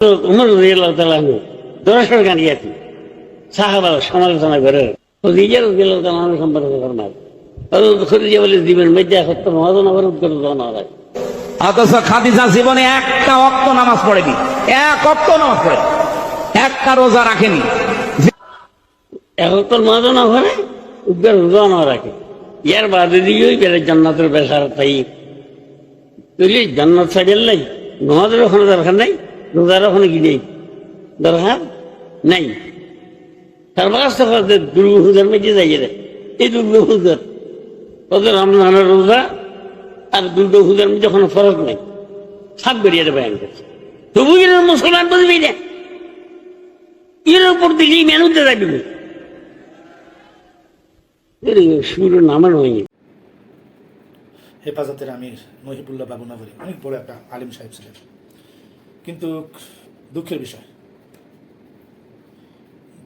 উমর রাদিয়াল্লাহু তাআলা আনহু দরাসর গানিয়াতি সাহাবা সমালোচনা করে খাদিজা রাদিয়াল্লাহু তাআলা আনহা সম্পর্কে ফরমায় খাদিজা বলে জীবন মধ্যে সত্য মহাজন অবরোধ করে দেওয়া হয়। অথচ খাদিজা জীবনে একটা ওয়াক্ত নামাজ পড়েনি, এক ওয়াক্ত নামাজ পড়ে, একটা রোজা রাখেনি। এক ওয়াক্ত মহাজন করে উদ্গার রোজা না রাখে, ইয়ার বাদে দিয়েই বেড়ে জান্নাতের বেসার তাই তুই জান্নাত সাইডের নাই, নামাজের ওখানে দরকার নাই, রোজার ওখানে কি নেই দরকার নাই। তারপর আস্তে আস্তে দুর্গা মধ্যে যাইয়ে দেয় এই দুর্গা পূজার ওদের রমজানের রোজা আর দুর্গা পূজার মধ্যে কোনো ফরক নেই, সাপ বেরিয়ে দেবে তবু এর মুসলমান বুঝবি না, এর উপর দিকেই মেনুতে যাবি সুর নামানো হয়নি। হেফাজতের আমির মহিবুল্লাহ বাবু নগরী অনেক বড় একটা আলিম সাহেব ছিলেন, কিন্তু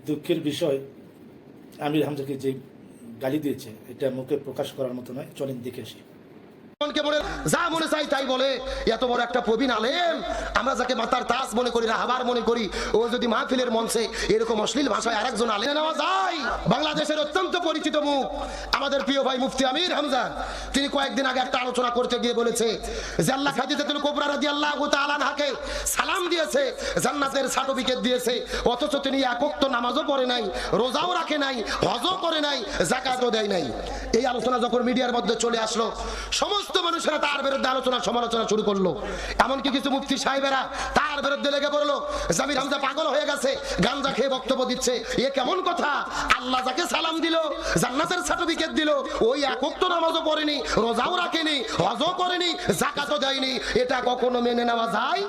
দুঃখের বিষয় আমির হামজাকে যে গালি দিয়েছে এটা মুখে প্রকাশ করার মতো নয়। চলেন দেখে আসি। যা মনে চাই তাই বলে, এত বড় একটা প্রবীণ আলেম, আমরা যাকে মাতার তাস মনে করি, রাহাবার মনে করি, ও যদি মাহফিলের মঞ্চে এরকম অশ্লীল ভাষায় আরেকজন আলেম নেওয়া যায়। বাংলাদেশের অত্যন্ত পরিচিত মুখ আমাদের প্রিয় ভাই মুফতি আমির হামজা, তিনি কয়েকদিন আগে একটা আলোচনা করতে গিয়ে বলেছে যে আল্লাহ খাদিজাতুল কুবরা রাদিয়াল্লাহু তাআলা আনহাকে সালাম দিয়েছে, জান্নাতের সার্টিফিকেট দিয়েছে, অথচ তিনি এক ওয়াক্ত নামাজও পড়ে নাই, রোজাও রাখে নাই, হজও করে নাই, যাকাতও দেয় নাই। এই আলোচনা যখন মিডিয়ার মধ্যে চলে আসলো, সমস্ত মানুষেরা তার বিরুদ্ধে আলোচনা সমালোচনা শুরু করলো। এমনকি কিছু মুফতি সাহেবেরা তার বিরুদ্ধে লেগে পড়লো, আমির হামজা পাগল হয়ে গেছে, গাঞ্জা খেয়ে বক্তব্য দিচ্ছে, এ কেমন কথা? আল্লাহ যাকে সালাম দিল, জান্নাতের সার্টিফিকেট দিল, ওই এক ওয়াক্ত নামাজও পড়েনি, রোজাও রাখেনি, হজও করেনি, যাকাতও দেয়নি, এটা কখনো মেনে নেওয়া যায়?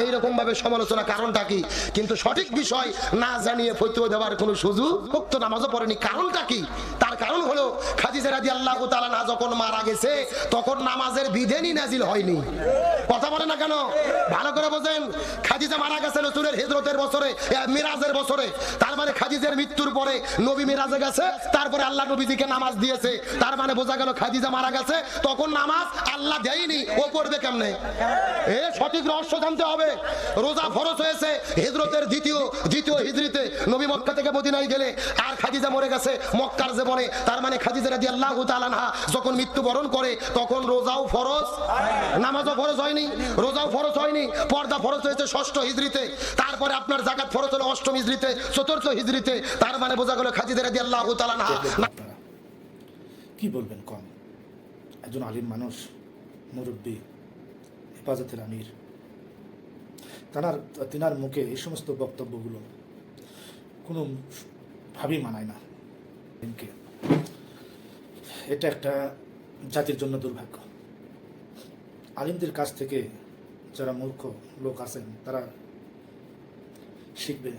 এইরকম ভাবে সমালোচনা কারণটা কি? কিন্তু সঠিক বিষয় না জানিয়ে ফতোয়া দেওয়ার কোনো সুযোগ। ওয়াক্ত নামাজও পড়েনি, কারণটা কি? তার কারণ হলো খাদিজা রাদিয়াল্লাহু তাআলা আনহা যখন মারা গেছে তখন নামাজের বিধানই নাজিল হয়নি। কথা বলে না কেন? ভালো করে বোঝেন। খাদিজা মারা গেছে রাসূলের হিজরতের বছরে, মিরাজের বছরে। তার মানে খাদিজার মৃত্যুর পরে নবী মিরাজে গেছে, তারপরে আল্লাহ নবীজিকে নামাজ দিয়েছে। তার মানে বোঝা গেল খাদিজা মারা গেছে, তখন নামাজ আল্লাহ দেয়নি, ও পড়বে কেমনে? সঠিক রহস্য জানতে হবে। রোজা ফরজ হয়েছে হিজরতের দ্বিতীয় হিজরিতে, নবী মক্কা থেকে মদিনায় গেলে, আর খাদিজা মরে গেছে মক্কার জীবনে। তার মানে খাদিজা রাদিয়াল্লাহু তাআলা আনহা যখন মৃত্যুবরণ করে তখন রোজাও ফরজ, নামাজও ফরজ হয়নি, রোজাও ফরজ হয়নি। পর্দা ফরজ হয়েছে ষষ্ঠ হিজরিতে, তারপরে আপনার যাকাত ফরজ হলো অষ্টম হিজরিতে, চতুর্থ হিজরিতে। তার মানে বোঝা গেল খাদিজা রাদিয়াল্লাহু তাআলা আনহা। কি বলবেন কম? একজন আলিম মানুষ, মুরব্বী, হেফাজতের আমির, তিনার মুখে এই সমস্ত বক্তব্যগুলো কোনো ভাবেই মানায় না। এটা একটা জাতির জন্য দুর্ভাগ্য। আলিমদের কাছ থেকে যারা মূর্খ লোক আছেন তারা শিখবে,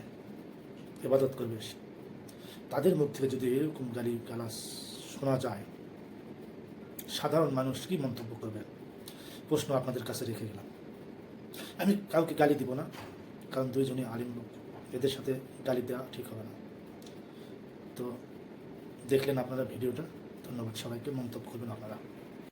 ইবাদত করবে, তাদের মুখ থেকে যদি এরকম গালি গালাজ শোনা যায়, সাধারণ মানুষ কি মন্তব্য করবে? প্রশ্ন আপনাদের কাছে রেখে গেলাম। আমি কাউকে গালি দিব না, কারণ দুইজনই আলিম লোক, এদের সাথে গালি দেওয়া ঠিক হবে না। তো দেখলেন আপনারা ভিডিওটা, ধন্যবাদ সবাইকে, মন্তব্য করবেন আপনারা।